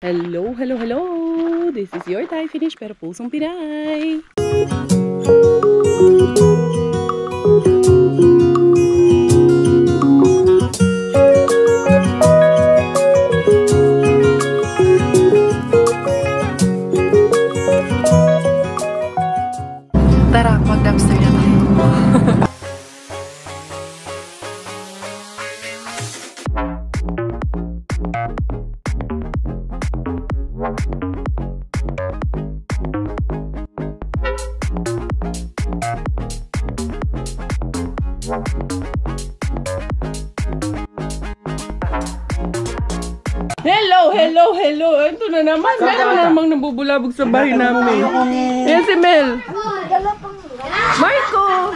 Hello, hello, hello! This is your Thai finish pero pusong Pinay! Tara, mag-dumpster na tayo. Hello, hello, hello. Ito na naman. Meron na namang nabubulabog sa bahay namin. Yan si Mel. Marco!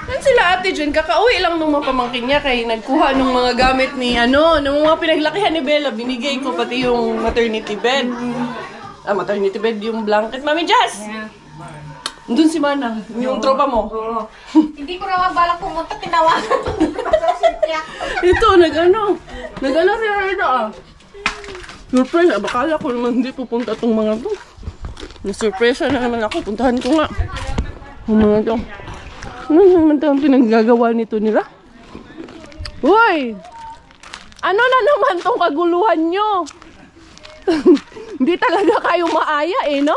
Yan sila ate Jen. Kakauwi lang nung mga pamangkin niya kaya nagkuha ng mga gamit ni ng mga pinaglakihan ni Bella. Binigay ko pati yung maternity bed. Maternity bed yung blanket. Mami Jazz! Doon si Manang, yung tropa mo. Hindi ko na magbalak pumunta, tinawagan. Ito, nag-ano sila rito Surprise, bakala ko naman hindi pupunta itong mga to. Nasurpresa na naman ako, puntahan ko nga. Yung mga to. Ano naman ito ang pinaggagawa nito nila? Uy! Ano na naman tong kaguluhan nyo? Hindi talaga kayo maaya no?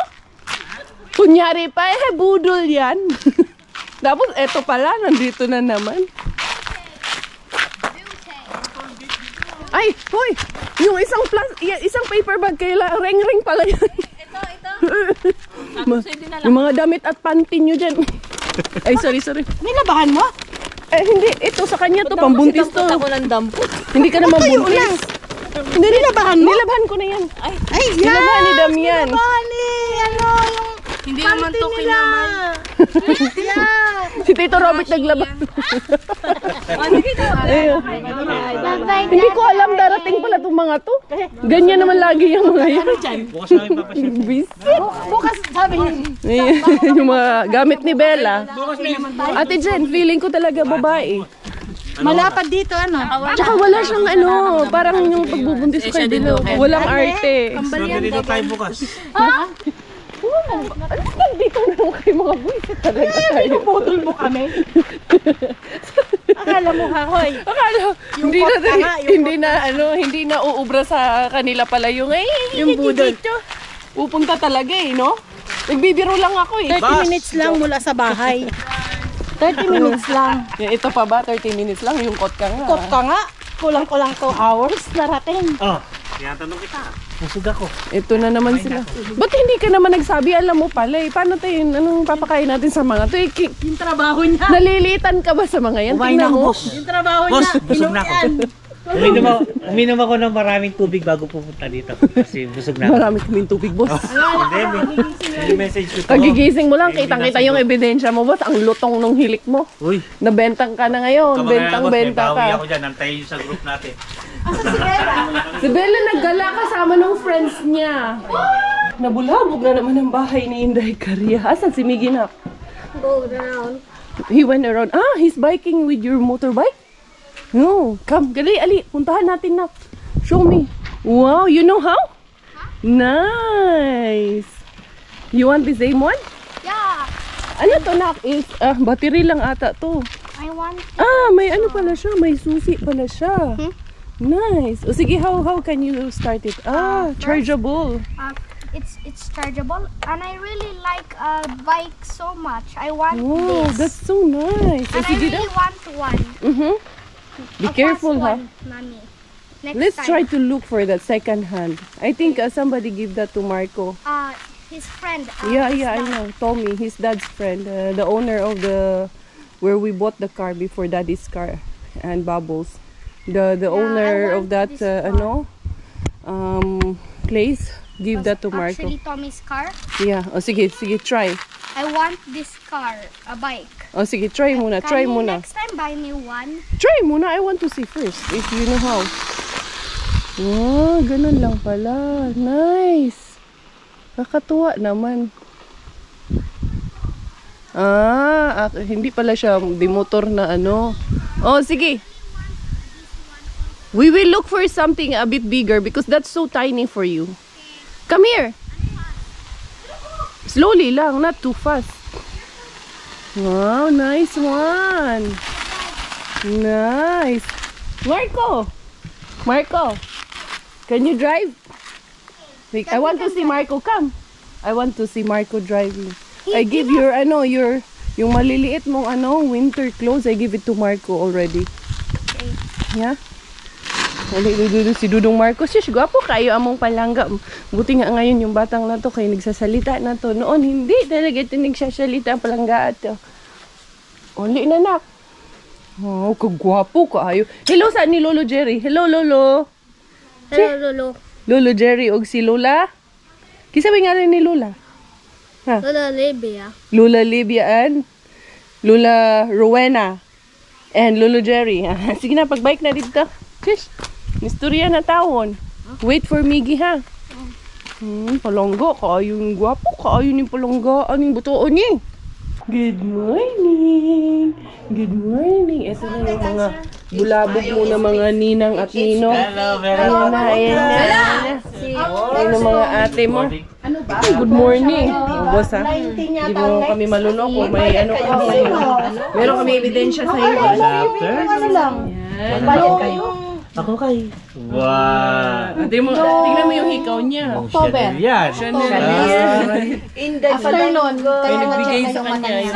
Kunyari pa budol yan. Tapos eto pala, nandito na naman. Ay, hoy! Yung isang paper bag kailangan ring pala yan. Ito. Yung mga damit at panty nyo dyan. Ay, sorry. Nilabahan mo? Eh, hindi. Ito sa kanya to, pambuntis to. Ako ng dampot. Hindi ka naman buntis. Hindi, nilabahan mo? Nilabahan ko na yan. Ay, nilabahan ni Damian. Nilabahan ni, yung hindi naman to kinaman. Si Tito Robert naglaban. Hindi ko alam darating pala itong mga to. Ganyan naman lagi yung mga yan. Bukas namin papasya. Bukas sabi Yung mga gamit ni Bella. Ate Jen, feeling ko talaga babae. malapad dito, Tsaka wala siyang parang yung pagbubuntis ko kay Dilo. Walang arte. Dito tayo bukas. Dito na naman kayo mga buwisit talaga tayo. Pinuputol mo kami. Akala mo hahoy. Hindi na uubra sa kanila pala yung budol. Pupunta talaga no? Nagbibiro lang ako 30 minutes lang mula sa bahay. 30 minutes lang. Ito pa ba? 30 minutes lang? Yung kot ka nga. Kot ka nga. Kulang-kulang 2 hours narating. Tinatanong kita. Busog ako. Ito na naman sila. Ba't hindi ka naman nagsabi? Alam mo pala Paano tayo? Anong papakain natin sa mga to? Yung trabaho niya. Nalilitan ka ba sa mga yan? Tingnan mo. Yung trabaho Boss, niya. busog na ako. Uminom ako ng maraming tubig bago pupunta dito. Kasi busog na ako. Marami kaming tubig, boss. Hindi, may message ko. Pagigising mo lang, kitang-kita yung ebidensya mo, boss. Ang lutong nung hilik mo. Uy. Nabentang ka na ngayon. Bentang-benta May bawi ka. ako dyan. Antayin sa group natin. Si Bella naggala kasama ng friends niya. Nabulabog na naman ang bahay ni Inday Caria. Asan si Miggy na? Go around. He went around. He's biking with your motorbike? No, come, gali, ali, puntahan natin na. Show me. Wow, you know how? Nice. You want the same one? Yeah. Ano to, nak? Is, battery lang ata to. I want. May ano pala siya, may susi pala siya. Nice. O sige, how can you start it? Chargeable. It's chargeable, and I really like a bike so much. I want Wow, this. that's so nice. And I really want one. Be A careful, fast ha? one, Mommy. Next Let's time. try to look for that second hand. I think somebody give that to Marco. His friend. Yeah, his I dad. know. Tommy, his dad's friend, the owner of where we bought the car before Daddy's car and Bubbles. The owner I of want that this car. place give that to Marco. Actually, Tommy's car. Yeah. O sige, try. I want this car, a bike. O sige, try muna, Can try you muna. next time buy me one? Try muna, I want to see first if you know how. Ganun lang pala. Nice. Nakakatuwa naman. Hindi pala siya motor na ano. Oh, sige. We will look for something a bit bigger because that's so tiny for you. Come here. Slowly lang, not too fast. Wow, nice one. Nice. Marco, can you drive? Wait, I want to see Marco. Come. I want to see Marco driving. I give your yung maliliit mong winter clothes. I give it to Marco already. Yeah. Si Dudong Marco, sis, gwapo kayo among palangga. Buti nga ngayon yung batang na to kayo nagsasalita na to. Noon hindi talaga ito nagsasalita ang palangga ato. Uli na nak. Oh, kagwapo kayo. Hello sa ni Lolo Jerry. Hello Lolo. Hello, Lolo. Lolo Jerry og si Lola. Kisa ba nga rin ni Lola? Ha? Lola Libya. Lola Libya and Lola Rowena and Lolo Jerry. Sige na, pagbike na dito. Sis, nistorya na tawon. Wait for Miggy ha. Palonggo, kaayong gwapo, kaayong ni palongga, aning butoon niya. Good morning. Good morning. Ito na yung mga bulabog mo na mga ninang at ninong. Hello, Ayan na, ayan na. Ayan ang mga ate mo. Good morning. Boss ha. Hindi mo kami malunok kung may kami. Meron kami ebidensya sa iyo. Yan. Ako kay. Wow. Tingnan mo yung hikaw niya. October. Yan. Afternoon. May nagbigay sa kanya yung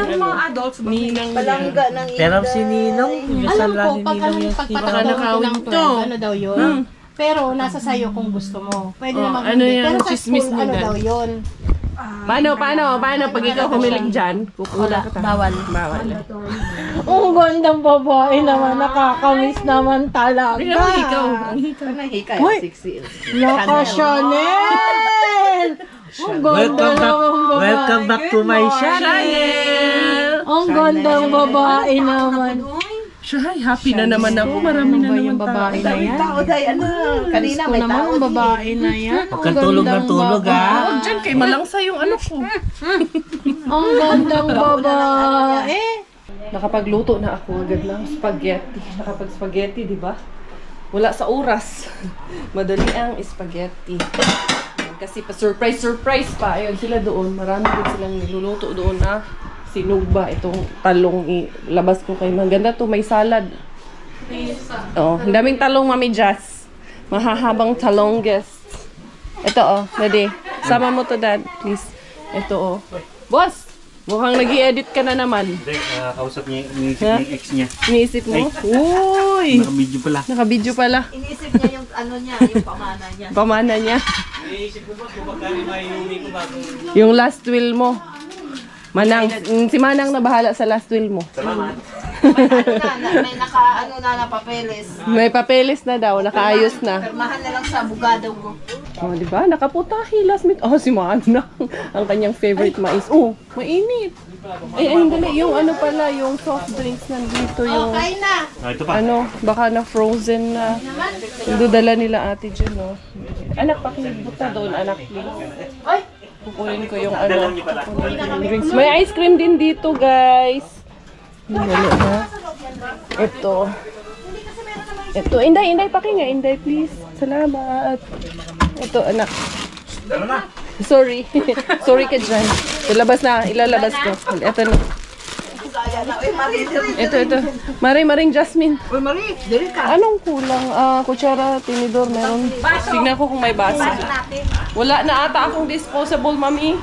ninang niya. Pero si Ninong, Alam minsan ko, lang ni pag Ninong yung pagpatawag ko ng 12, ano daw yun? Pero nasa sayo kung gusto mo. Pwede naman ano hindi. yan? Pero sa Chismis school, mo ano na. daw yun? Paano? Pag ikaw humilig dyan, kukula ka. Bawal. Bawal. Ang gandang babae naman, nakakamiss naman talaga. Tingnan mo hikaw. Ang hikaw. Uy! Naka-Chanel! Ang ganda naman babae. Welcome back to my channel. Ang gandang babae naman. Siya, happy na naman ako. Marami na naman yung babae na yan. Kanina Gusto naman ang babae na yan. Huwag kang tulog ng tulog ha. Huwag dyan, kay malangsa yung ano ko. Ang gandang babae. Nakapagluto na ako agad ng spaghetti. Nakapag-spaghetti, di ba? Wala sa oras. Madali ang spaghetti. Kasi pa surprise pa. Ayun sila doon. Marami din silang niluluto doon na sinugba. Itong talong ilabas ko kay maganda to. May salad. Oh, ang daming talong, Mami Jazz. Mahahabang talong guest. Ito oh, Daddy. Sama mo to, Dad, please. Ito oh. Boss! Mukhang nag-i-edit ka na naman. Hindi, kausap niya yung ex niya. Iniisip mo? Uy! Nakabidyo pala. Nakabidyo pala. Inisip niya yung ano niya, yung pamana niya. Pamana niya. Iniisip ko ba kung magkano maiuwi ko bago. Yung last will mo. Manang, si Manang na bahala sa last will mo. Salamat. May na papeles. May papeles na daw, nakaayos na. Permahan na lang sa abogado ko. Oh, di ba? Nakaputahi last minute. Oh, si Manang. Ang kanyang favorite mais. Oh, mainit. Ay, dali. Yung ano pala, yung soft drinks nandito. Yung, Kain na. Ito pa. ano, baka na frozen na. Yung dudala nila ate dyan, no? Anak, pakibuta doon, anak, please. Ay! Kukunin ko yung ano, kukunin ko yung drinks. May ice cream din dito, guys. Dali na. Ito. Ito, Inday, pakinga, Inday, please. Salamat. Ito, anak. Sorry. Sorry ka dyan. Ilalabas ko. Ito na. Ito. Maring Jasmine. Uy, Marie, dili ka. Anong kulang? Kutsara, tinidor, meron. Tignan ko kung may basa. Wala na ata akong disposable, mami.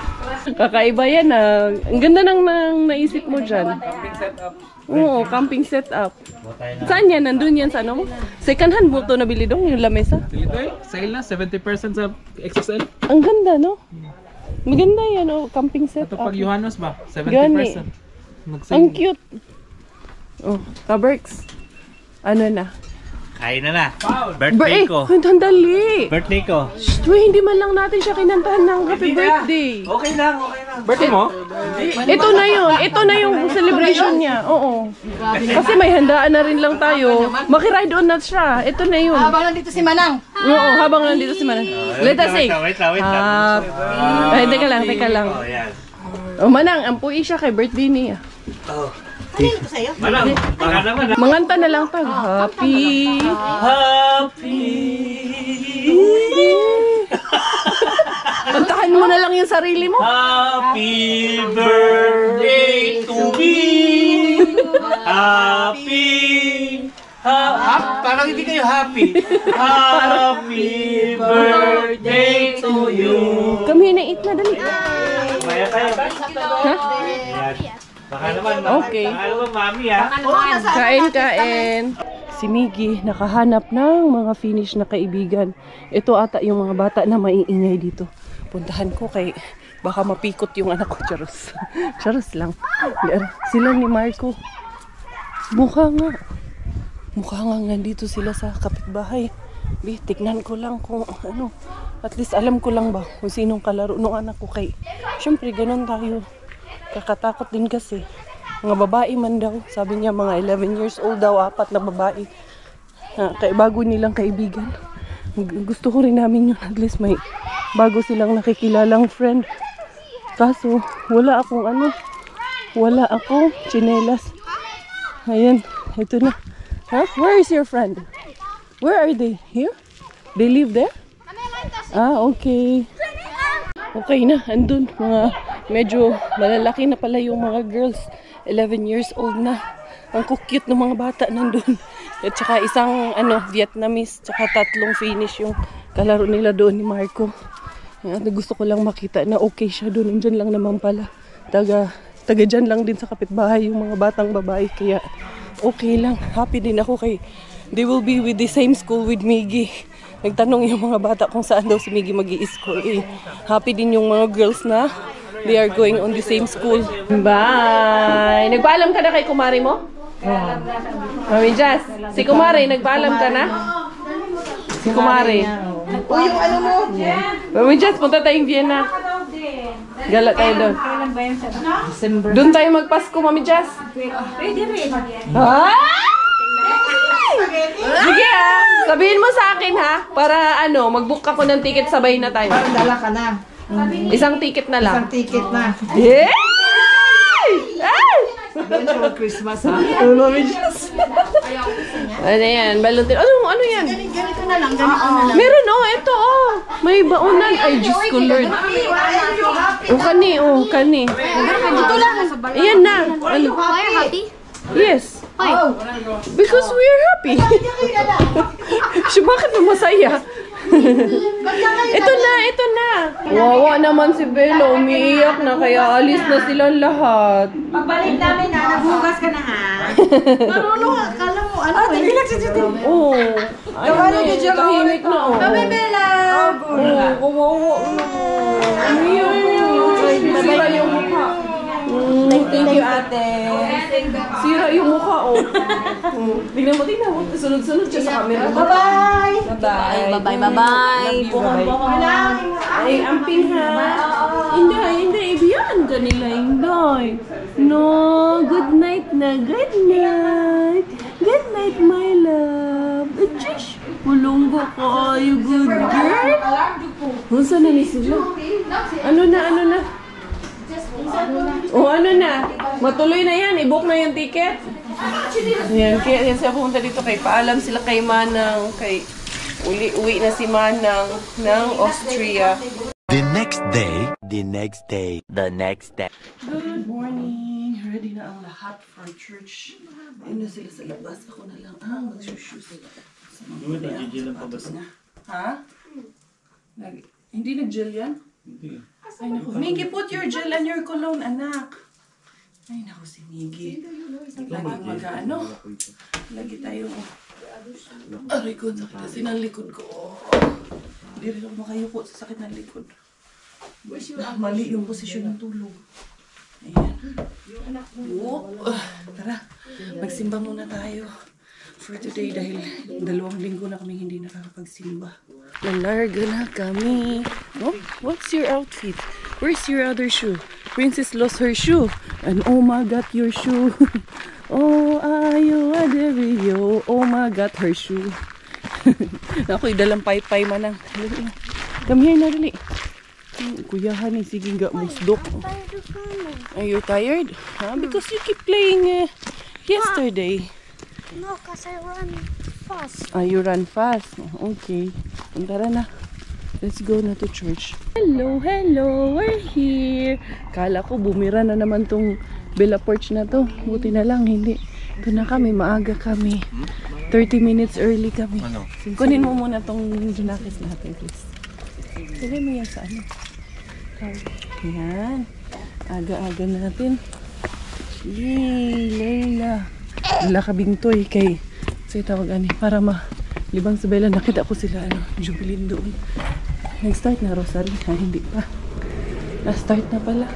Kakaiba yan ah. Ang ganda nang naisip mo dyan. Camping setup. Oo, camping setup. Saan yan? Nandun yan sa ano mo? Second hand mo ito nabili dong, yung lamesa. Sale na, 70% sa XXL. Ang ganda, no? Maganda yan, oh. Camping Ito setup. pag Johannes ba? 70%. Gani. Nag-sale. Ang cute. Oh, Kaberks. Ano na? Kain na na. Birthday ko. Handali. Birthday ko. Uy, hindi man lang natin siya kinantahan ng happy birthday. Okay lang. Birthday mo? Ito na yun. Ito na yung celebration niya. Oo. Kasi may handaan na rin lang tayo. Makiride on na siya. Ito na yun. Habang nandito si Manang. Oo, habang nandito si Manang. Let us sing. Wait lang. Ay, teka lang. Oh, yan. Oh, Manang, ampuy siya kay birthday niya. Manang, baka naman ha. Manganta na lang tag. Happy. Happy. Kantahan mo na lang yung sarili mo. Happy birthday to me. Parang hindi kayo happy. Happy birthday to you. Kami na eat na dali. Kaya kayo. Ha? Baka naman, Okay. baka naman mami ha. Kain. Si Miggy nakahanap ng mga Finnish na kaibigan. Ito ata yung mga bata na maiingay dito. Puntahan ko kay baka mapikot yung anak ko. Charos. Charos lang. Sila ni Marco. Mukha nga nandito sila sa kapitbahay. Tignan ko lang kung ano. At least alam ko lang ba kung sinong kalaro ng anak ko kay. Siyempre ganun tayo. Kakatakot din kasi. Mga babae man daw. Sabi niya mga 11 years old daw, 4 na babae. Kaya bago nilang kaibigan. Gusto ko rin namin yun. At least may bago silang nakikilalang friend. Kaso wala akong tsinelas. Ayan, ito na. Huh? Where is your friend? Where are they? Here? They live there? Okay. Okay na, andun. Mga medyo malalaki na pala yung mga girls. 11 years old na. Ang cute ng mga bata nandun. At saka isang Vietnamese, tsaka 3 Finnish yung kalaro nila doon ni Marco. At gusto ko lang makita na okay siya doon. Nandyan lang naman pala. Taga dyan lang din sa kapitbahay yung mga batang babae. Kaya okay lang. Happy din ako kay they will be with the same school with Miggy. Nagtanong yung mga bata kung saan daw si Miggy mag-i-school. Happy din yung mga girls na they are going on the same school. Bye! Nagpaalam ka na kay kumari mo? Mami Jazz, si kumari, nagpaalam ka na? Si kumari. O yung ano mo? Mami Jazz, punta tayong Vienna. Gala tayo doon. Doon tayo magpasko, Mami Jazz. Pwede rin. Sige sabihin mo sa akin ha, para mag-book ako ng ticket sabay na tayo. Parang dala ka na. Isang ticket na lang. Isang ticket na. Yay! Doon for Christmas ha. Mami Jazz. Ano yan? Balloon. Ano yan? Ganito na lang, ganito na lang. Meron ito may baunan. Ay, Diyos ko Lord. Kani. Ito lang. Ayan na. Ano? Why are you happy? Yes. Why? Because we're happy. Siya, bakit mo masaya? Ito na. Wawa naman si Bella. Umiiyak na kaya alis na silang lahat. Pagbalik namin na, naghugas ka na ha. Marunong, akala mo, Relax si Judy. Oo. Tahimik na Kami, Bella. Kawawa na. Umiiyak. Sira yung mukha. Thank you, ate. Sira yung mukha, Tingnan mo. Sunod-sunod siya sa camera. Bye-bye. Bye-bye. Ay, amping ha. Hindi. Ibiyan ka nila, hindi. No, good night na. Good night. Good night, my love. Adjish, pulunggo ko. You good girl? Saan na ni sila? Ano na? Ano na? Matuloy na yan. I-book na yung ticket. Ayan, kaya siya pumunta dito kay paalam sila kay Manang. Uwi na si Manang ng Austria. The next day. Good morning. Ready na ang lahat for church. Ayun na sila sa labas. Ako na lang mag-shoes. Ha? Hindi nag-gel yan? Hindi. Ay naku. Miggy, put your gel and your cologne, anak. Ay naku si Miggy. Lagi tayo. Aray ko, sakit kasi ng likod ko. Hindi rin ako makayuko sa sakit ng likod. Mali yung posisyon ng tulog. Ayan. Tara, magsimba muna tayo for today dahil 2 linggo na kami hindi nakakapagsimba. Nalarga na kami. Oh, what's your outfit? Where's your other shoe? Princess lost her shoe. And oh my God, your shoe. Oh, ayo aderio. Oh my God, her shoe. Ako'y dalang paypay manang. Come here na dali. Kuyahan ni sige nga musdok. Are you tired? Because you keep playing yesterday. No, because I run fast. You run fast. Okay. Tara na. Let's go na to church. Hello, hello, we're here. Kala ko bumira na naman tong Bella Porch na to. Buti na lang, hindi. Ito na kami, maaga kami. 30 minutes early kami. Kunin mo muna tong jacket natin, please. Sige mo yan sa ano. Yan. Aga-aga natin. Yay, Layla. Wala ka bingtoy kay say tawag ani para libang sa Bella. Nakita ko sila Jubilin doon. Nag-start na rosary. Hindi pa. Na-start na pala.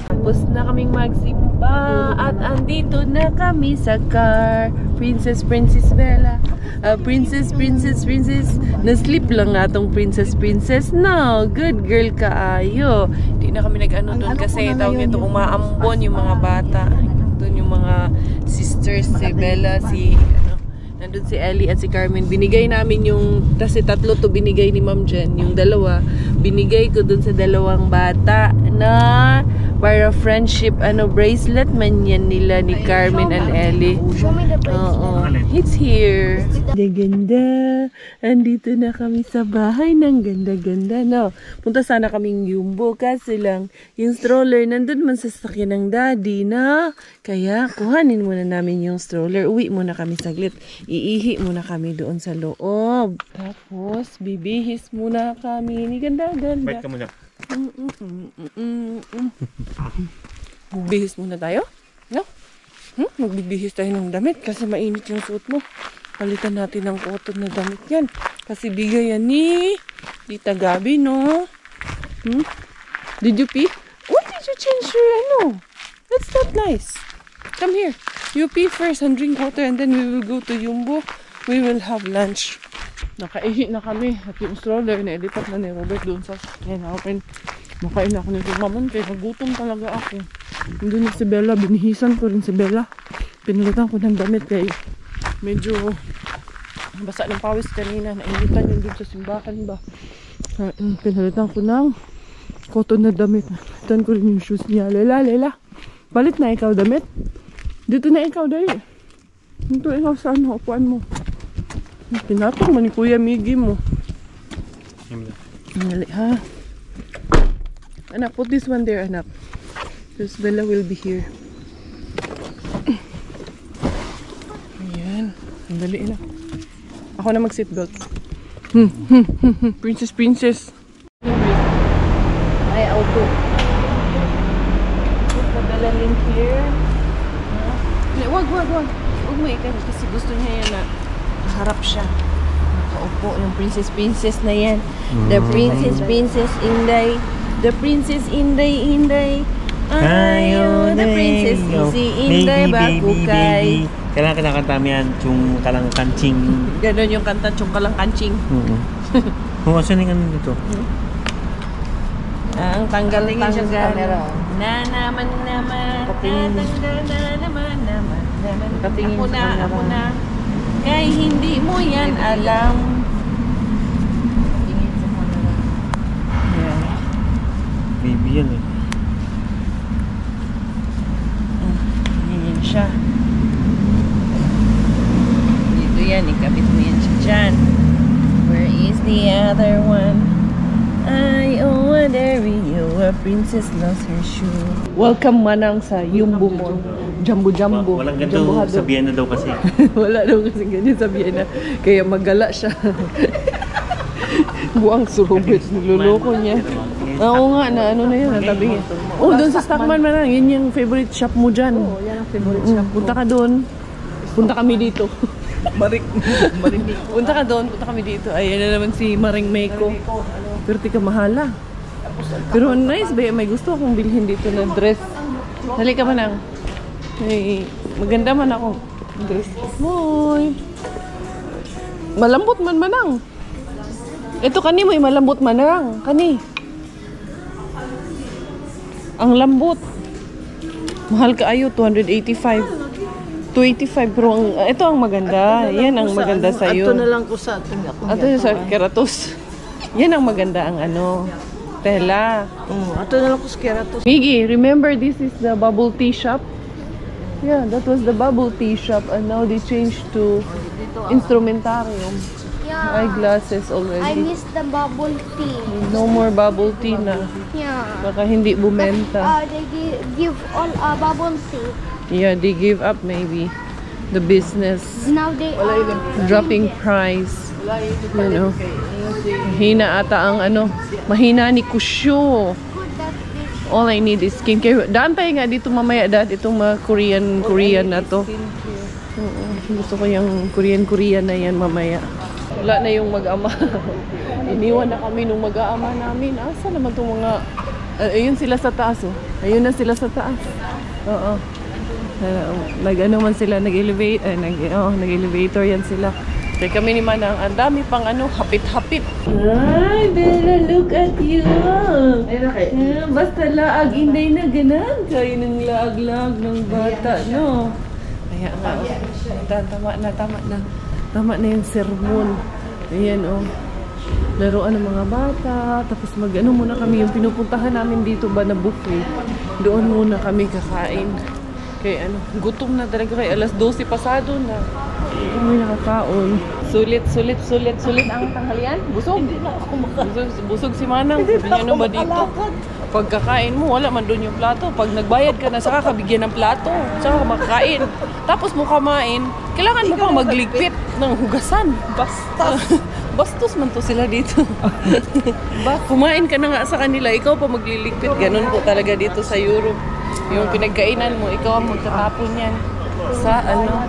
Tapos na kaming magsimba at andito na kami sa car. Princess Bella. Princess. Na-sleep lang nga tong Princess. No, good girl kaayo. Hindi na kami nag-ano doon kasi tawag nito umaambon yung mga bata. Doon yung mga sisters, si Bella, nandun si Ellie at si Carmen. Binigay namin kasi tatlo to binigay ni Ma'am Jen. Yung dalawa, binigay ko dun sa dalawang bata na para friendship, bracelet man yan nila ni Carmen and Ellie. Show me the bracelet. It's here. Ganda. Andito na kami sa bahay ng ganda-ganda, no? Punta sana kaming Yumbo kasi lang yung stroller nandun man sa sasakyan ng daddy, na kaya kuhanin muna namin yung stroller. Uwi muna kami saglit. Iihi muna kami doon sa loob. Tapos bibihis muna kami ni ganda-ganda. Bait ka muna. Magbihis muna tayo? No? Magbibihis tayo ng damit kasi mainit yung suot mo. Palitan natin ng cotton na damit yan. Kasi bigay yan ni Tita Gabi, no? Did you pee? Why did you change your That's not nice. Come here. You pee first and drink water and then we will go to Yumbo. We will have lunch. Nakaihi na kami at yung stroller na-edipat na ni Robert doon sa sakyan namin. Makain ako nito mamon kaya nagutom talaga ako. Doon si Bella, binihisan ko rin si Bella. Pinalitan ko ng damit kaya medyo basa ng pawis kanina. Nainitan yun doon sa simbahan ba. Pinalitan ko ng cotton na damit. Pinalitan ko rin yung shoes niya. Lela. Balit na ikaw damit. Dito na ikaw dahil. Dito ikaw sa upuan mo. Pinatong mo ni Kuya Miggy mo. Dali ha. Anak, put this one there, anak. Because Bella will be here. Ayan. Dali na. Ako na mag-seatbelt. Princess. Ay, auto. Put the Bella link here. Wag. Huwag mo ikan kasi gusto niya yan na harap siya. Nakaupo yung princess na yan. The princess Inday. The princess Inday. Ayo, the princess Inday Bakukay. Kailangan kinakanta mo yan, Chung Kalang Kancing. Ganon yung kanta, Chung Kalang Kancing. Asan yung ano dito? Ang tanggal na naman. Ako na. Kaya hindi mo yan alam. Baby yan eh. Yan siya. Dito yan, ikabit mo yan siya dyan. Where is the other one? I wonder you, a princess lost her shoe. Welcome manang sa Yumbo Mall. Jumbo. Walang ganito sa Vienna daw kasi. Wala daw kasi ganyan sa Vienna. Kaya magala siya. Buang si Robert, niloloko niya. Oo nga, na ano na yun, natabi niya. Oh, doon sa Stockman manang, yun yung favorite shop mo dyan. Oo, yan ang favorite shop. Punta ka doon. Punta kami dito. Maring punta ka doon, punta kami dito. Ayan na naman si Maring Meiko. Pero tika mahala. Pero nice ba? May gusto akong bilhin dito na dress. Dali ka manang. Hey, maganda man ako. Dress. Hoy. Malambot man manang. Ito kani mo, malambot manang. Kani. Ang lambot. Mahal ka ayo, 285. 285 pero ito ang maganda. Yan ang maganda sa iyo. Ato na lang ko sa ating ako. Ato sa Keratos. Yan ang maganda ang tela. Ato na lang ko sa Keratos. Miggy, remember this is the bubble tea shop? Yeah, that was the bubble tea shop and now they changed to instrumentarium. Yeah, Yeah. eyeglasses I already. miss the bubble tea. No more bubble tea na. Yeah. Baka hindi bumenta. They give all bubble tea. Yeah, they gave up maybe the business. Now they Dropping price. You know. Mahina ata ang ano. Mahina ni Kusyo. good that this. All I need is skincare. Daan tayo nga dito mamaya dad. Itong mga Korean na to. Oo. Gusto ko yung Korean na yan mamaya. Wala na yung mag-ama. Iniwan na kami nung mag-aama namin. Asa naman itong mga... ayun sila sa taas oh. Ayun na sila sa taas. Oo. Nag-ano man sila, nag-elevator yan sila. Kaya kami ni Manang, ang dami pang ano, hapit-hapit. Ay, Bella, look at you. Basta laag, inday na ganan. Kayo ng laag-laag ng bata, no? Kaya nga, tama na yung sermon. Ayan, oh. Laruan ng mga bata. Tapos mag-ano muna kami, yung pinupuntahan namin dito ba na buffet. Doon muna kami kakain. Kaya ano, gutom na talaga kay alas 12 pasado na. Kami nakakaon. Sulit ang tanghalian. Busog. Busog si Manang. Sabi niya ano ba dito? Pagkakain mo, wala man doon yung plato. Pag nagbayad ka na, saka kabigyan ng plato. Saka makakain. Tapos mo kamain, kailangan mo pang magligpit ng hugasan. Bastos man to sila dito. Kumain ka na nga sa kanila, ikaw pa magliligpit. Ganun po talaga dito sa Europe. Yung pinagkainan mo, ikaw ang magtatapon yan sa ano.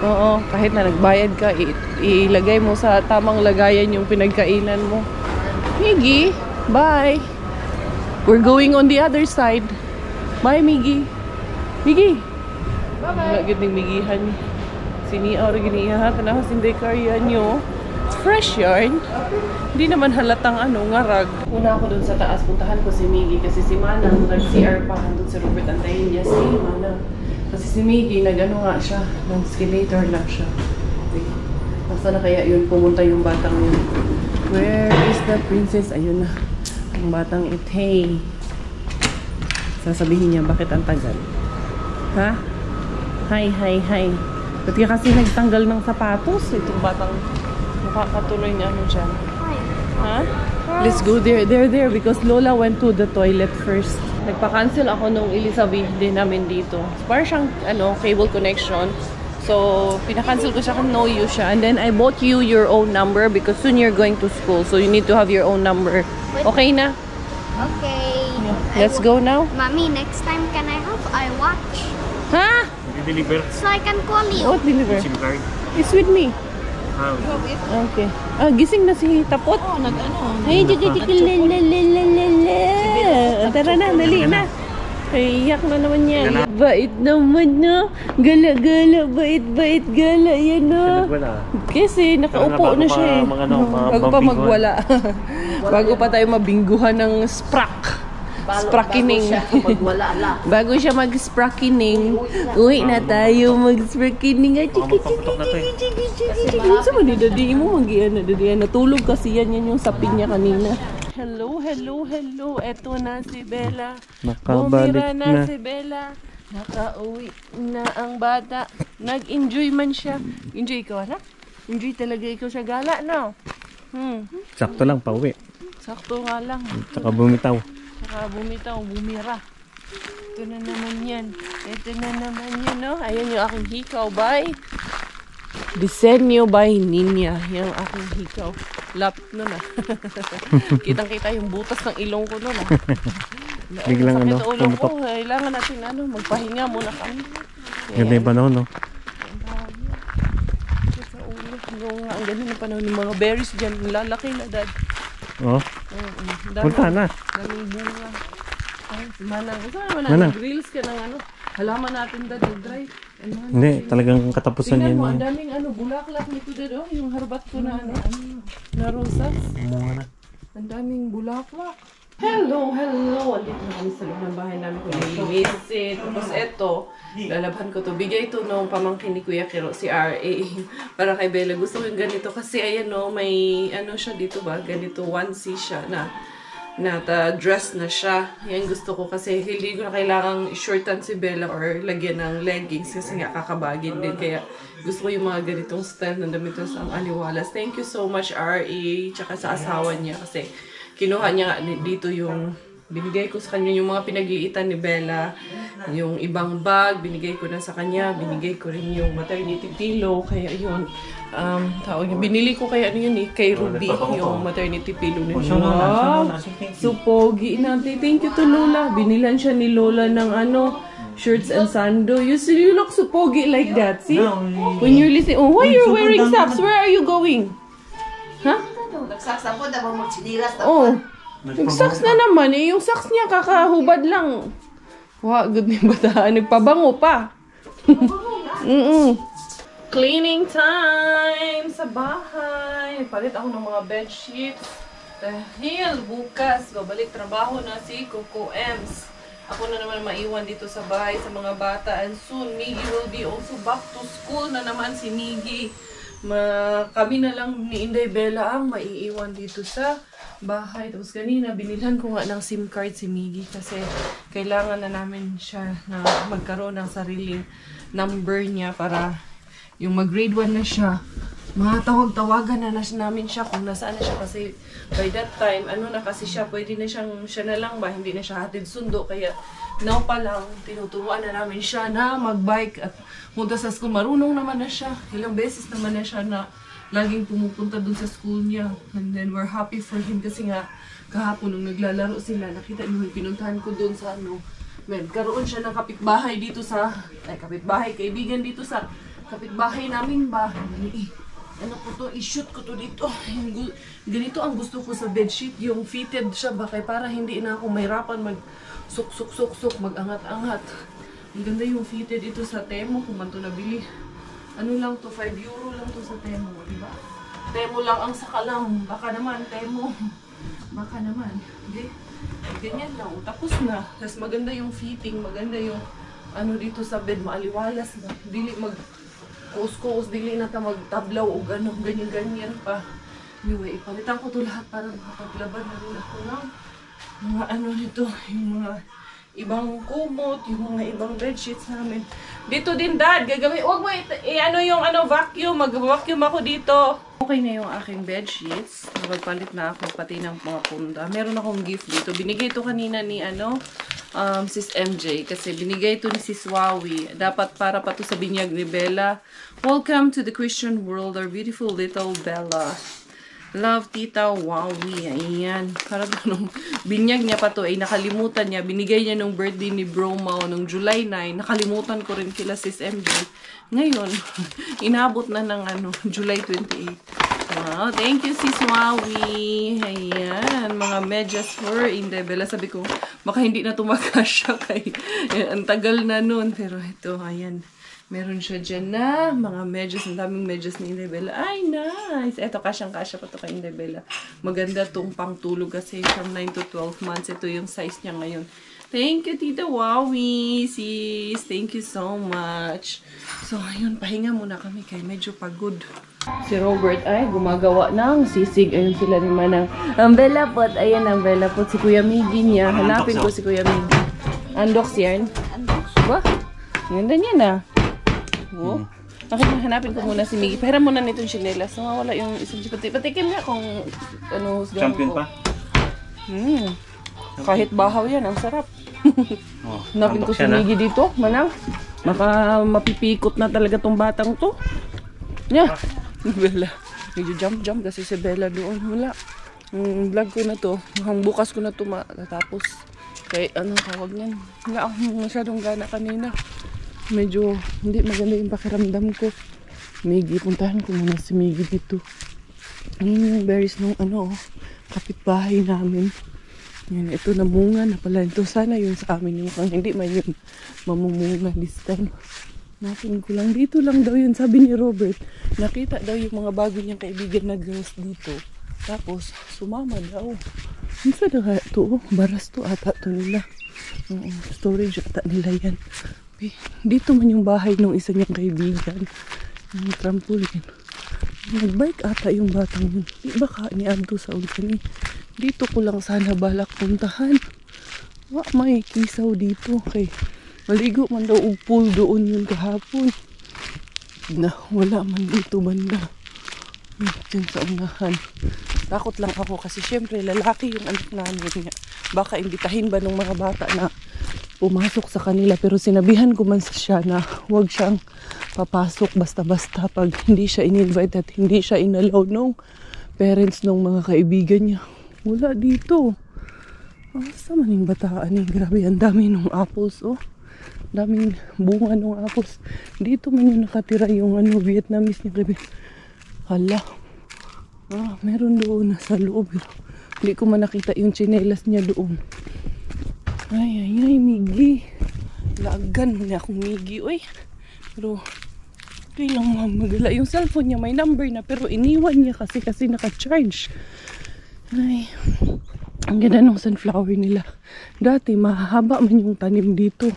Oo, kahit na nagbayad ka, ilagay mo sa tamang lagayan yung pinagkainan mo. Miggy, bye! We're going on the other side. Bye, Miggy. Miggy! Bye-bye! Wala gandang Migihan. Siniaw rin giniyahan. Tanahas hindi karya nyo. Fresh yarn. Hindi naman halatang ano, ngarag. Una ako dun sa taas, puntahan ko si Miggy kasi si Manang nag-CR pa. Dun si Robert, antayin niya si Manang. Kasi si Miggy, nag-ano nga siya, nag-escalator lang siya. Okay. Basta na kaya yun, pumunta yung batang yun. Where is the princess? Ayun na. Ang batang hey. Sasabihin niya, bakit ang tagal? Ha? Hi. Ba't ka kasi nagtanggal ng sapatos? Itong batang makakatuloy niya ano dyan. Ha? Let's go there because Lola went to the toilet first. Nagpa-cancel ako nung Elizabeth din namin dito. Parang siyang ano, cable connection. So, pinakancel ko siya kung no use siya. And then I bought you your own number because soon you're going to school. So, you need to have your own number. Okay na? Okay. Let's go now. Mommy, next time can I have iWatch? Ha? Deliver. So I can call you. What deliver? SIM card. It's with me. Okay. Gising na si Tapot. Oh, nag-ano. Ay, tara na, dali na. Ay, iyak na naman yan. Bait naman na. Gala-gala, bait-bait, gala. Yan na. Kasi nakaupo na siya eh. Bago pa magwala. Bago pa tayo mabingguhan ng sprak. Sprakining. Bago siya mag-sprakining. Uwi na tayo mag-sprakining. Sa mga dadi mo natulog kasi yan yung sapin niya kanina. Hello. Eto na si Bella. Bumira na si Bella. Nakauwi na ang bata. Nag-enjoy man siya. Enjoy ikaw, anak? Enjoy talaga ikaw sa gala, no? Sakto lang, pauwi. Sakto nga lang. Tsaka bumitaw. Bumira. Ito na naman yan, no? Ayan yung aking hikaw by Disenyo by Ninya. Yung aking hikaw. Lapit nun ah. Kitang-kita yung butas ng ilong ko nun ah. Biglang ano, sakit ulo ko. Kailangan natin magpahinga muna kami. Ganda yung panahon, no? Sa ulo. Ang ganda ng panahon ng mga berries dyan. Lalaki na, Dad. Oo. Punta na. Daming bunga. Ay, Manang. Gusto naman grills ka ng halaman natin, Dad. Nag-dry. Hindi, talagang katapusan tingnan yan. Mo, ang daming bulaklak nito, Dad. Oh, yung harbat ko na na rosas. Ang daming bulaklak. Hello! Andito na kami sa loob ng bahay namin kung nag-visit. Tapos eto, lalabhan ko to. Bigay ito nung pamangkin ni Kuya Kiro, si R.A. Para kay Bella. Gusto ko yung ganito kasi ayan no, may siya dito ba? Ganito onesie siya na dress na siya. Yan gusto ko kasi hindi ko na kailangang shortan si Bella or lagyan ng leggings kasi nga kakabagin din. Kaya gusto ko yung mga ganitong style ng damit ang aliwalas. Thank you so much, RA, tsaka sa asawa niya kasi kinuha niya dito yung binigay ko sa kanya yung mga pinag-iitan ni Bella, yung ibang bag, binigay ko na sa kanya, binigay ko rin yung maternity pillow, kaya yun, tawag niya, binili ko kaya ano yun kay Ruby, yung maternity pillow niya. Wow! So, pogi natin. Thank you to Lola. Binilan siya ni Lola ng shirts and sando. You look so pogi like that, see? When you're listening, oh, why you're wearing socks? Where are you going? Huh? Nagsaks ako, dapat mo sinilas. Oh. Nag-socks na naman eh. Yung socks niya kakahubad lang. Wow, good ni bataan. Nagpabango pa. Cleaning time sa bahay. Palit ako ng mga bedsheets. Dahil bukas, babalik trabaho na si Coco Ems. Ako na naman maiwan dito sa bahay sa mga bata. And soon, Miggy will be also back to school na naman si Miggy. Kami na lang ni Inday Bella ang maiiwan dito sa bahay. Tapos kanina, binilhan ko nga ng SIM card si Miggy kasi kailangan na namin siya na magkaroon ng sariling number niya para yung mag-grade 1 na siya. Matawag-tawagan na namin siya kung nasaan na siya kasi by that time, na kasi siya, pwede na siya na lang ba, hindi na siya hatid sundo. Kaya now pa lang, tinuturuan na namin siya na mag-bike at punta sa school. Marunong naman na siya. Ilang beses naman na siya na laging pumupunta dun sa school niya. And then we're happy for him kasi nga kahapon nung naglalaro sila, nakita niyo yung pinuntahan ko dun sa karoon siya ng kapitbahay dito sa, kaibigan dito sa kapitbahay namin ba. I-shoot ko to dito. Ganito ang gusto ko sa bedsheet, yung fitted siya ba, kaya para hindi na ako mahirapan mag-suk-suk-suk-suk, mag-angat-angat. Ang ganda yung fitted ito sa Temo, kung man to nabili. Lang to, 5 euro lang to sa Temo, diba? Temo lang ang sakalang, baka naman, Temo. Baka naman, hindi. Ganyan lang, tapos na. Tapos maganda yung fitting, maganda yung dito sa bed, maaliwalas na. Dili kus-kus, dili na ta magtablaw o ganyan-ganyan pa. Anyway, ipalitan ko to lahat para makapaglaban na rin ako ng mga nito, yung mga ibang kumot, yung mga ibang bedsheets namin. Dito din, Dad, gagawin, huwag mo vacuum, mag-vacuum ako dito. Okay na yung aking bedsheets. Magpalit na ako pati ng mga punda. Meron akong gift dito. Binigay ito kanina ni Sis MJ kasi binigay ito ni Sis Wawi. Dapat para pa to sa binyag ni Bella. Welcome to the Christian world, our beautiful little Bella. Love, Tita Wawi. Ayan. Para nung binyag niya pa to ay nakalimutan niya. Binigay niya nung birthday ni Bro Mau nung July 9. Nakalimutan ko rin kila Sis MJ. Ngayon, inabot na ng July 28. Wow, thank you Sis Wawi. Ayan, mga medyas for Inday Bella. Sabi ko, baka hindi na tumakasya kay ang tagal na nun. Pero ito, ayan. Meron siya dyan na mga medyas. Ang daming medyas ni Inday Bella. Ay, nice. Eto, kasyang-kasya pa to kay Inday Bella. Maganda tong pangtulog kasi from 9 to 12 months. Ito yung size niya ngayon. Thank you, Tita Wawi, sis. Thank you so much. So, ayun, pahinga muna kami kay medyo pagod. Si Robert ay gumagawa ng sisig. Ayun sila ni Manang. Ang Bella Pot. Ayan ang Bella Pot. Si Kuya Miggy niya. Hanapin ko si Kuya Miggy. Andox yan. Andox. Ba? Ganda niya na. Oh. Okay, hanapin ko muna si Miggy. Pahiram muna nitong chinelas. Wala yung isang patikim nga kung champion pa. Kahit bahaw yan, ang sarap. Hanapin ko si Miggy dito, Manang. Baka mapipikot na talaga tong batang to. Yeah. Bella. Medyo jump kasi si Bella doon. Wala. Vlog ko na to. Bukas ko na to matatapos. Kaya tawag niyan. Wala akong masyadong gana kanina. Medyo hindi maganda yung pakiramdam ko. Miggy, puntahan ko muna si Miggy dito. Ayun yung berries nung kapitbahay namin. Yan, ito namunga na pala. Ito sana yun sa amin yung hindi man yun mamumunga this time. Napin ko lang. Dito lang daw yun. Sabi ni Robert, nakita daw yung mga bago niyang kaibigan na girls dito. Tapos, sumama daw. Isa daw ito. Baras to ata to nila. Storage ata nila yan. Dito man yung bahay ng isa niyang kaibigan. Yung trampoline. Nagbike ata yung batang yun. Di baka ni Abdo sa unsan eh. Dito ko lang sana balak puntahan. May kisaw dito. Okay. Maligo man daw og pool doon yun kahapon. Na wala man dito banda. Diyan sa unahan. Takot lang ako kasi syempre lalaki yung anak namin niya. Baka imbitahin ba ng mga bata na pumasok sa kanila, pero sinabihan ko man siya na huwag siyang papasok basta-basta pag hindi siya in-invite at hindi siya in-allow ng parents ng mga kaibigan niya. Wala dito. Asa man yung bataan eh. Grabe, ang dami ng apples oh. Daming bunga ng apples. Dito man yung nakatira yung Vietnamese niya. Grabe. Hala. Meron doon sa loob. Hindi ko man nakita yung tsinelas niya doon. Ay, Miggy. Lagan mo na akong Miggy, oy. Pero, kailang magala. Yung cellphone niya may number na, pero iniwan niya kasi naka-charge. Ay, ang ganda ng sunflower nila. Dati, mahaba man yung tanim dito.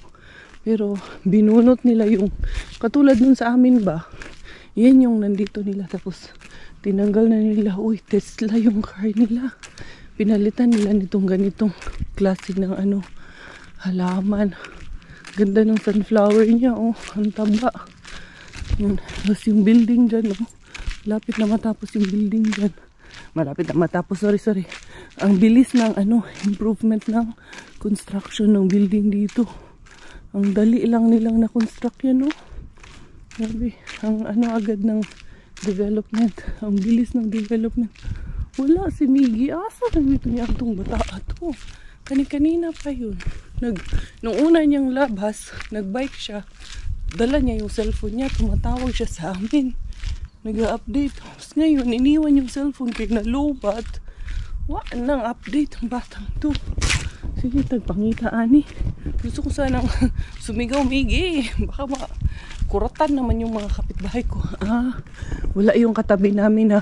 Pero, binunot nila yung, katulad nun sa amin ba, yan yung nandito nila. Tapos, tinanggal na nila, uy, Tesla yung car nila. Pinalitan nila nitong ganitong klase ng halaman. Ganda ng sunflower niya, oh. Ang taba. Yun. Tapos yung building dyan, oh. Malapit na matapos yung building dyan. Malapit na matapos, sorry. Ang bilis ng improvement ng construction ng building dito. Ang dali lang nilang na-construct yan, oh. Grabe. Ang agad ng development. Ang bilis ng development. Wala si Miggy. Asa nandito niya itong bata ato? Kanina pa yun. Nung una niyang labas, nagbike siya. Dala niya yung cellphone niya. Tumatawag siya sa amin. Nag-update. Tapos ngayon, iniwan yung cellphone kay nalubat. Wala nang update ang batang to. Sige, tagpangita ani. Gusto ko sanang sumigaw, Miggy. Baka kuratan naman yung mga kapitbahay ko. Wala yung katabi namin na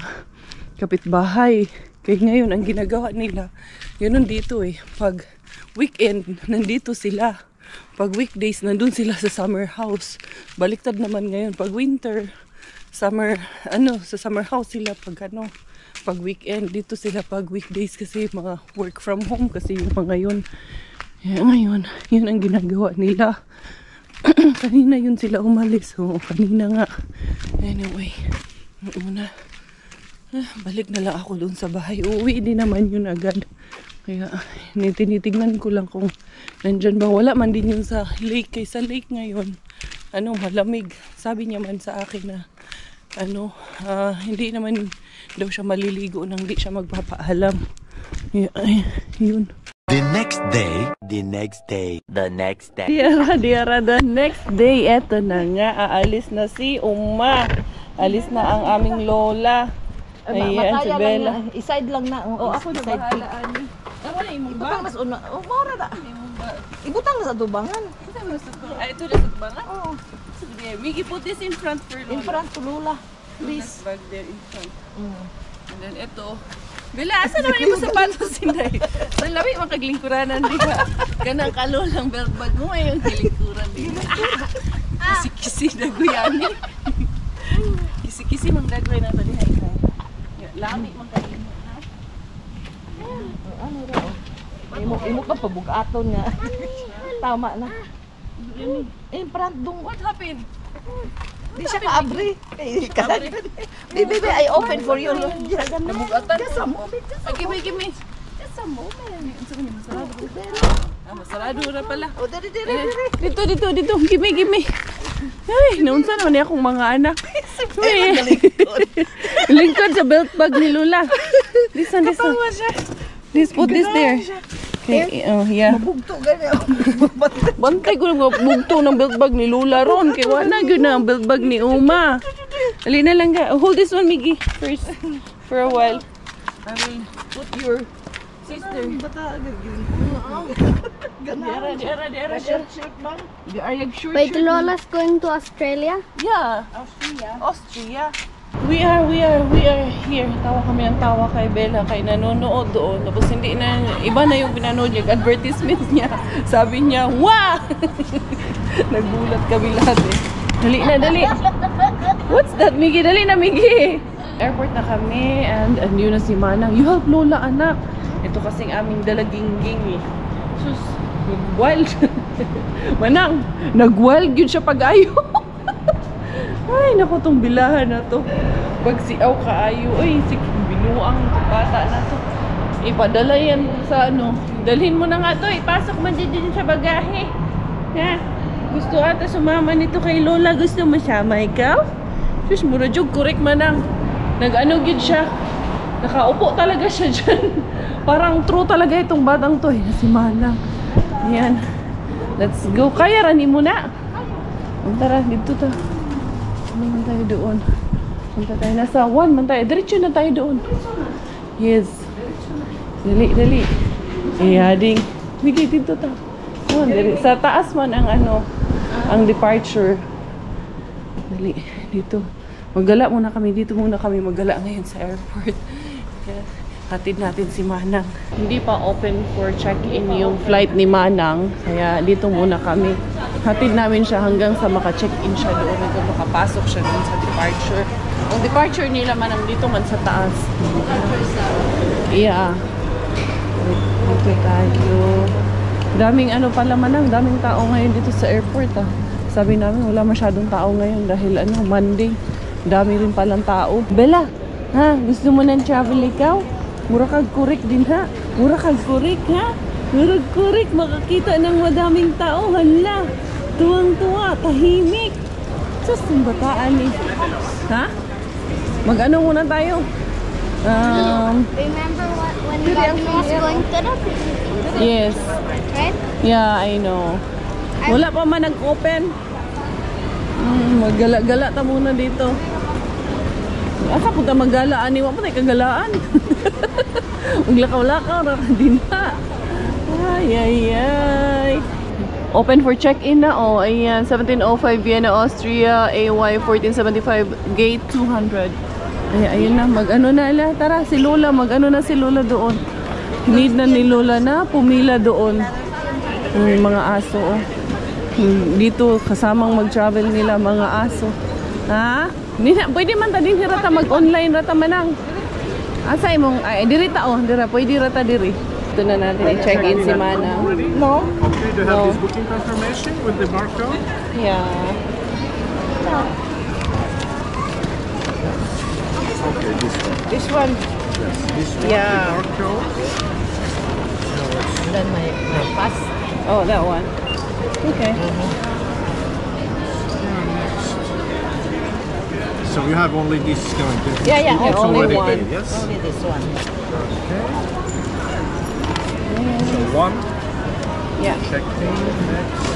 kapitbahay. Kaya ngayon, ang ginagawa nila, yun dito eh. Pag weekend, nandito sila. Pag weekdays, nandun sila sa summer house. Baliktad naman ngayon. Pag winter, summer, sa summer house sila. Pag weekend, dito sila pag weekdays kasi mga work from home kasi yung mga yun. Kaya ngayon, yun ang ginagawa nila. Kanina yun sila umalis. So, kanina nga. Anyway, una. Balik na lang ako doon sa bahay. Uwi din naman yun agad. Kaya tinitignan ko lang kung nandyan ba. Wala man din yun sa lake. Kaya sa lake ngayon, malamig. Sabi niya man sa akin na hindi naman daw siya maliligo nang di siya magpapaalam. Yun. The next day. Diara, the next day. Eto na nga, aalis na si Uma. Alis na ang aming lola. Ayan, si Bella. Iside lang na. Ako na bahala, Ani. Wala yung Ibutang mas una. Maura na. Ibutang na sa dubangan. Ito na sa tubangan? Oo. Sige, Miggy, put this in front for Lola. In front to Lola. Please. Bag there in front. And then ito. Bella, asa naman yung sapatos sinday? Sa labi, makaglingkuranan, di ba? Ganang kalolang belt bag mo, yung kilingkuran, di ba? Kisi-kisi na guyani. Kisi-kisi mang dagway na ito, di hay. Lami mang kalimot na. Ano raw? Imo ka pabugaton nga. Tama na. In front dong. What happened? Di siya ka-abri. Baby, I open for you. Nabugatan? Just a moment. Give me. Just a moment. Masarado na pala. O, dari. Dito. Give me. Ay, naunsa naman akong mga anak. Lingkod sa belt bag ni Lola. Listen. Put this there. Okay, yeah. Mabugto gani. Bantay ko ng bugto ng belt bag ni Lola ron. Kaya wala yun na ang belt bag ni Uma. Alina lang ka. Hold this one, Miggy, first. For a while. I will put your sister. Diara. Are you sure? Wait, Lola's going to Australia? Yeah. Austria. We are here. Tawa kami ng tawa kay Bella, kay nanonood doon. Tapos hindi na, iba na yung pinanood niya, advertisement niya. Sabi niya, wah! Nagulat kami lahat eh. Dali. What's that, Miggy? Dali na, Miggy. Airport na kami and andun na si Manang. You help Lola, anak. Ito kasing aming dalagingging eh. Sus, nag-wild. Manang, nag-wild yun siya pag-ayo. Ay, naku, tong bilahan na to. Pag siaw kaayo, ay, binuang bata na to. Ipadala yan sa ano. Dalhin mo na nga to, ipasok mo din sa bagahe. Ha? Gusto ata sumama nito kay Lola. Gusto mo sama ikaw? Sus, mura jug, correct Manang. Nag-ano gid siya. Nakaupo talaga siya dyan. Parang true talaga itong batang to. Si Manang. Ayan. Let's go. Kaya rani mo na. Tara, dito ta. Ano man tayo doon? Punta tayo. Nasa 1 man tayo. Diretso na tayo doon. Yes. Dali, dali. Hading. Bigay dito ta. Oh, sa taas man ang ano, ang departure. Dali, dito. Maggala muna kami. Dito muna kami maggala ngayon sa airport. Hatid natin si Manang. Hindi pa open for check-in yung flight ni Manang. Kaya dito muna kami. Hatid namin siya hanggang sa maka-check-in siya doon. Ito makapasok siya doon sa departure. Ang departure nila Manang dito man sa taas. Yeah. Dito tayo. Daming ano pala Manang. Daming tao ngayon dito sa airport ah. Sabi namin wala masyadong tao ngayon dahil ano, Monday. Dami rin palang tao. Bella, ha? Gusto mo ng travel ikaw? Mura kag kurik din ha? Mura kag kurik ha? Mura kag kurik, makakita ng madaming tao. Hala, tuwang-tuwa, tahimik. Sus, yung bataan eh. Ha? Mag-ano muna tayo? Remember when Daddy was going to the Philippines? Yes. Right? Yeah, I know. Wala pa man nag-open. Maggala-gala ta muna dito. Asa po ta maggalaan? Iwa po tayo kagalaan. Maglakaw-lakaw na din na. Ay, ay, ay. Open for check-in na. Oh, ayan. 1705 Vienna, Austria. AY 1475 Gate 200. Ay, ayun na. Mag-ano na ala. Tara, si Lola. Mag-ano na si Lola doon. Need na ni Lola na pumila doon. Mga aso, oh. Dito, kasamang mag-travel nila, mga aso. Ha? Pwede man ta din hirata mag-online rata Manang. Asay mong, ay, dirita oh. Dira, pwede rata diri. Ito na natin i-check-in si Manang. No? Okay, do you have this booking confirmation with the barcode? Yeah. Okay, this one. This one. Yes, this one. Yeah. The barcode. Then my pass. Oh, that one. Okay. So you have only this going to Yeah, yeah, it's only already one. paid, yes? Only this one. Okay. So one, Yeah. check-in, next,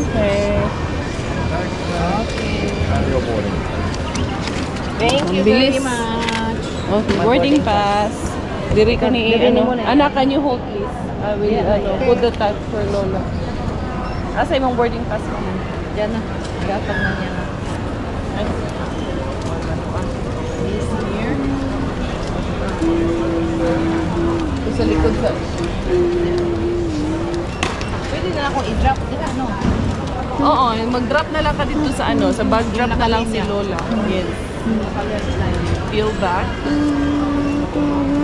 Okay. and your boarding. Thank you Ang bilis. very much. Okay, boarding pass. Diri ka ni, Diri ano, mo na. anak, can you hold please? I will, put the tag for Lola. Asa imong boarding pass mo? Diyan na. Gatag na niya na. This here. Ito sa likod sa... Pwede na akong i-drop. Dila, no? Oo, mag-drop na lang ka dito sa ano, sa bag drop na lang si Lola. Yes. Peel back.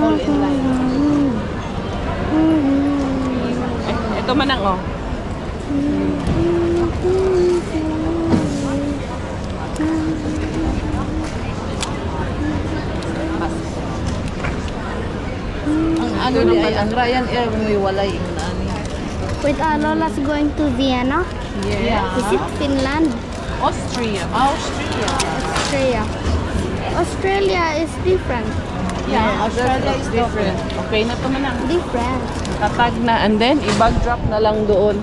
All in line. Ito Manang, oh. Ang ano di ay, ang Ryanair may walay yung nani. With Lola's going to Vienna. Yeah. Is it Finland? Austria. Austria. Australia. Australia is different. Yeah, Australia is different. Okay na to Manang. Different. Katag na and then i-bag drop na lang doon.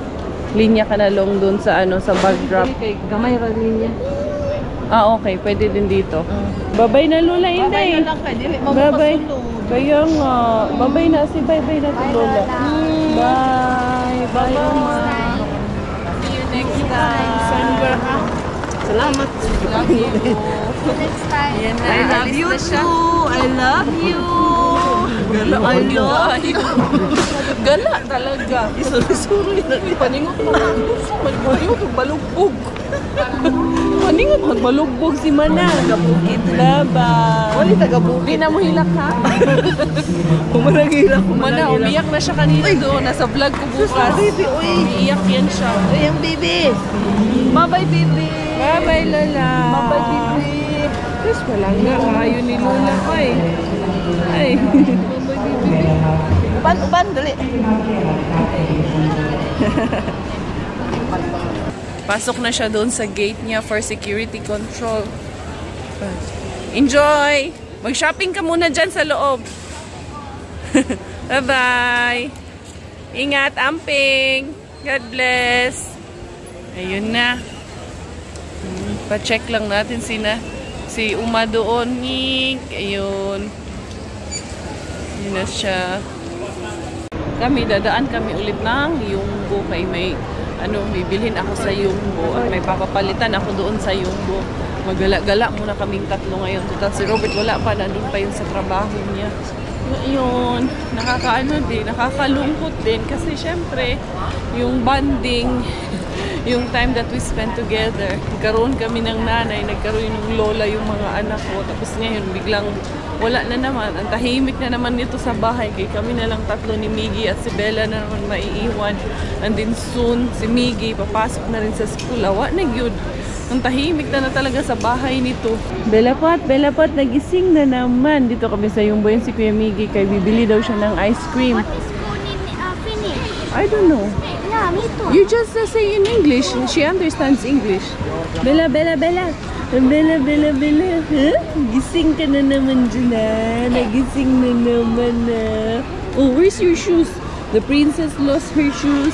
Linya ka na long doon sa ano sa bag drop. Gamay ra linya. Ah, okay, pwede din dito. Bye-bye na Lola, Babay Inday. na lang kay dili mo Bye-bye. makasulod. Kaya nga, bye-bye na si bye-bye na si Lola. Bye. Bye, Oma. See you next time. December ha. Salamat. Love you. Next time. Yan na. I love you too. I love you. Gala, I love you. Gala talaga. Isuri-suri na. Paningot mo. Paningot, balugpog. Maningot, magbalugbog si Mana. Tagabukid. Bye-bye. Wali tagabukid. Hindi na mo hilak ha? Humaragilak. Mana, umiyak na siya kanina doon. Nasa vlog ko bukas. Baby, uy. Iiyak yan siya. Uy, ang baby. Bye-bye, baby. Bye-bye, Lola. Bye-bye, baby. Tapos wala nga. Ayaw ni Lola ko eh. Ay. Bye-bye, baby. Uban, dali. Pasok na siya doon sa gate niya for security control. Enjoy! Mag-shopping ka muna dyan sa loob. Bye-bye! Ingat, Amping! God bless! Ayun na. Pa-check lang natin si Uma doon. Ayun. Ayun na siya. Dadaan kami ulit ng Yumbo kay may bibilhin ako sa Yumbo at may papapalitan ako doon sa Yumbo. Magala-gala muna kaming tatlo ngayon. Total si Robert wala pa, nandun pa yun sa trabaho niya. Yun, nakakalungkot din kasi syempre yung bonding, yung time that we spent together. Nagkaroon kami ng nanay, nagkaroon ng lola yung mga anak ko. Tapos ngayon biglang wala na naman. Ang tahimik na naman nito sa bahay. Kaya kami na lang tatlo ni Miggy at si Bella na naman maiiwan. And then soon, si Miggy papasok na rin sa school. Awa na yun. Ang tahimik na talaga sa bahay nito. Bella Pot, nagising na naman. Dito kami sa Yumbo yun si Kuya Miggy. Kaya bibili daw siya ng ice cream. What is Kunin finish? I don't know. Yeah, me too. You just say in English. She understands English. Bella. Huh? Gising ka na naman dyan ah. Nagising na naman ah. Oh, where's your shoes? The princess lost her shoes.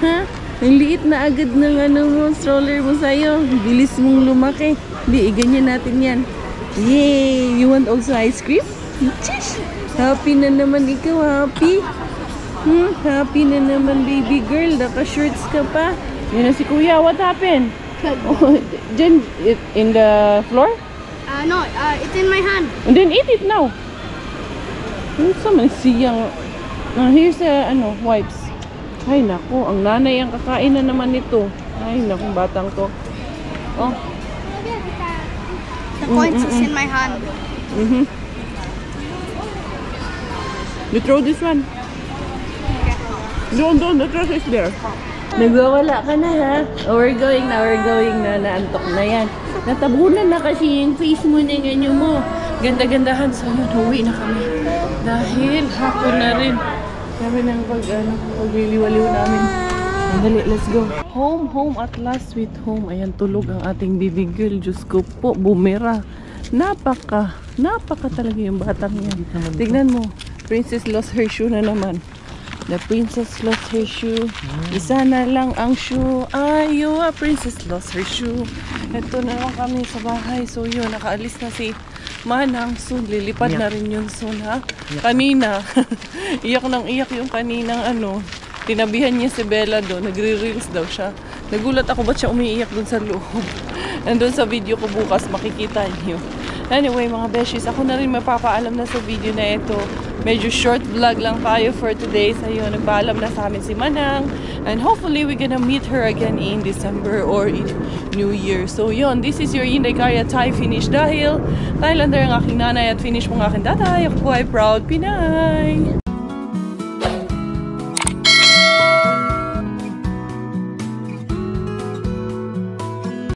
Ha? Ang liit na agad ng stroller mo sa'yo. Bilis mong lumaki. Hindi, ganyan natin yan. Yay! You want also ice cream? Chish! Happy na naman ikaw, happy? Happy na naman, baby girl. Naka-shirts ka pa. Yan na si Kuya. What happened? Oh, Jen, in the floor? No, it's in my hand. And then eat it now. Sama siyang... here's the wipes. Ay, naku. Ang nanay ang kakain na naman nito. Ay, naku, batang to. Oh. The coins is in my hand. You throw this one. Don't. The trash is there. Nagwawala ka na ha. Oh, we're going na. Naantok na yan. Natabunan na kasi yung face mo na ganyan mo. Ganda-gandahan. So yun, uwi na kami. Dahil hapon na rin. Kami nang pagliliwaliw namin. Dali, let's go. Home at last, sweet home. Ayan, tulog ang ating baby girl. Diyos ko po, bumera. Napaka talaga yung batang yan. Tignan mo, princess lost her shoe na naman. The princess lost her shoe. Isa na lang ang shoe. Ayo, princess lost her shoe. Ito na lang kami sa bahay. So yun, nakaalis na si Manang. Soon, lilipad na rin yun soon ha. Kanina, iyak yung kaninang tinabihan niya si Bella doon. Nagre-reels daw siya. Nagulat ako ba't siya umiiyak doon sa loob. Nandun sa video ko bukas, makikita niyo. Anyway, mga beshies, ako na rin mapapaalam na sa video na ito. Medyo short vlog lang tayo for today. So yun, nagpaalam na sa amin si Manang. And hopefully, we're gonna meet her again in December or in New Year. So yun, this is your Inday Kaya Thai finish dahil Thailander ang aking nanay at finish mong aking tatay. Ako po ay proud Pinay!